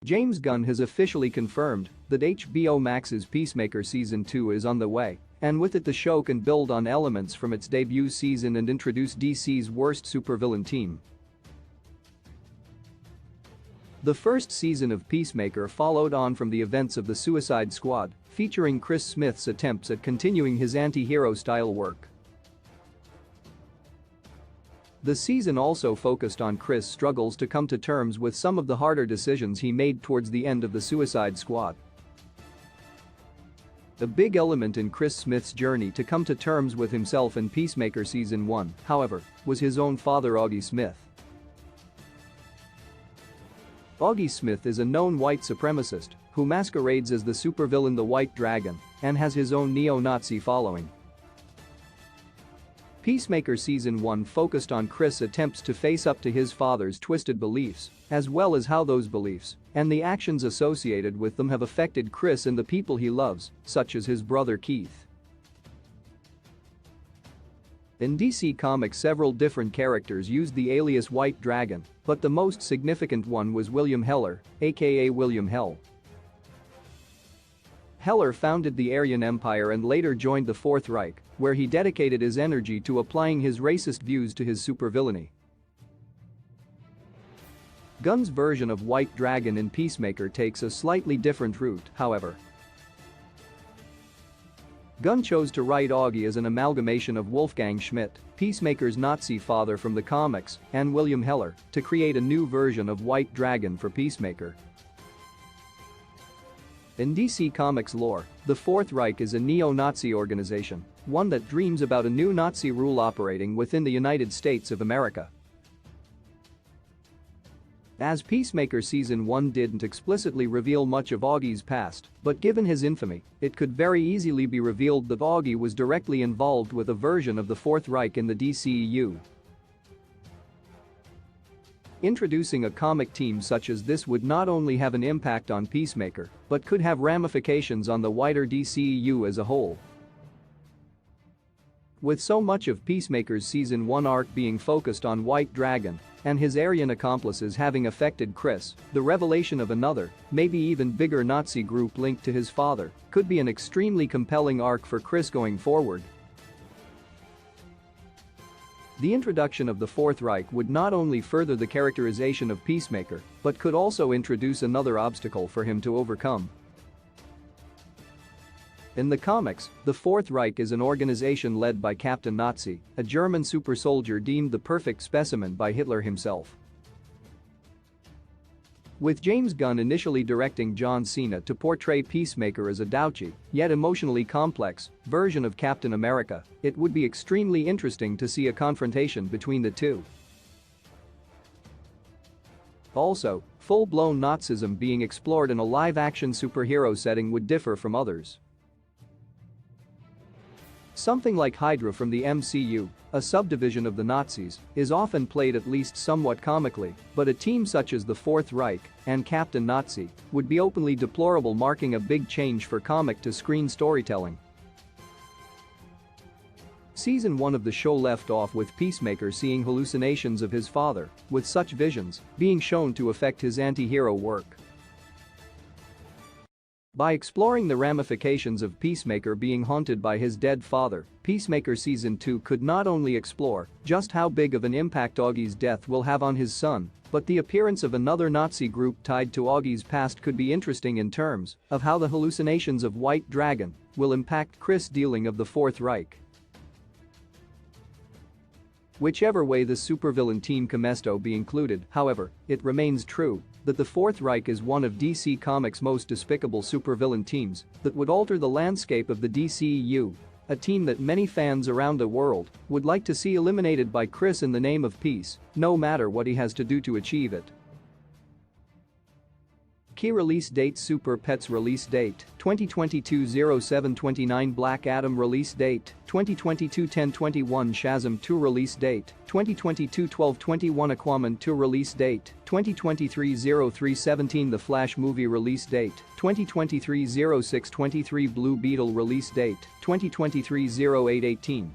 James Gunn has officially confirmed that HBO Max's Peacemaker Season 2 is on the way, and with it the show can build on elements from its debut season and introduce DC's worst supervillain team. The first season of Peacemaker followed on from the events of the Suicide Squad, featuring Chris Smith's attempts at continuing his anti-hero style work. The season also focused on Chris' struggles to come to terms with some of the harder decisions he made towards the end of the Suicide Squad. A big element in Chris Smith's journey to come to terms with himself in Peacemaker Season 1, however, was his own father Augie Smith. Augie Smith is a known white supremacist who masquerades as the supervillain the White Dragon and has his own neo-Nazi following. Peacemaker Season 1 focused on Chris' attempts to face up to his father's twisted beliefs, as well as how those beliefs and the actions associated with them have affected Chris and the people he loves, such as his brother Keith. In DC Comics, several different characters used the alias White Dragon, but the most significant one was William Heller, aka William Hell. Heller founded the Aryan Empire and later joined the Fourth Reich, where he dedicated his energy to applying his racist views to his supervillainy. Gunn's version of White Dragon in Peacemaker takes a slightly different route, however. Gunn chose to write Augie as an amalgamation of Wolfgang Schmidt, Peacemaker's Nazi father from the comics, and William Heller to create a new version of White Dragon for Peacemaker. In DC Comics lore, the Fourth Reich is a neo-Nazi organization, one that dreams about a new Nazi rule operating within the United States of America. As Peacemaker Season 1 didn't explicitly reveal much of Augie's past, but given his infamy, it could very easily be revealed that Augie was directly involved with a version of the Fourth Reich in the DCEU. Introducing a comic team such as this would not only have an impact on Peacemaker, but could have ramifications on the wider DCEU as a whole. With so much of Peacemaker's Season 1 arc being focused on White Dragon and his Aryan accomplices having affected Chris, the revelation of another, maybe even bigger Nazi group linked to his father could be an extremely compelling arc for Chris going forward. The introduction of the Fourth Reich would not only further the characterization of Peacemaker, but could also introduce another obstacle for him to overcome. In the comics, the Fourth Reich is an organization led by Captain Nazi, a German super soldier deemed the perfect specimen by Hitler himself. With James Gunn initially directing John Cena to portray Peacemaker as a douchey, yet emotionally complex, version of Captain America, it would be extremely interesting to see a confrontation between the two. Also, full-blown Nazism being explored in a live-action superhero setting would differ from others. Something like Hydra from the MCU, a subdivision of the Nazis, is often played at least somewhat comically, but a team such as the Fourth Reich and Captain Nazi would be openly deplorable, marking a big change for comic-to-screen storytelling. Season 1 of the show left off with Peacemaker seeing hallucinations of his father, with such visions being shown to affect his anti-hero work. By exploring the ramifications of Peacemaker being haunted by his dead father, Peacemaker Season 2 could not only explore just how big of an impact Augie's death will have on his son, but the appearance of another Nazi group tied to Augie's past could be interesting in terms of how the hallucinations of White Dragon will impact Chris' dealing of the Fourth Reich. Whichever way the supervillain Team Camesto be included, however, it remains true that the Fourth Reich is one of DC Comics' most despicable supervillain teams that would alter the landscape of the DCEU, a team that many fans around the world would like to see eliminated by Chris in the name of peace, no matter what he has to do to achieve it. Key release date: Super Pets release date 2022-07-29, Black Adam release date 2022-10-21, Shazam 2 release date 2022-12-21, Aquaman 2 release date 2023-03-17, The Flash movie release date 2023-06-23, Blue Beetle release date 2023-08-18.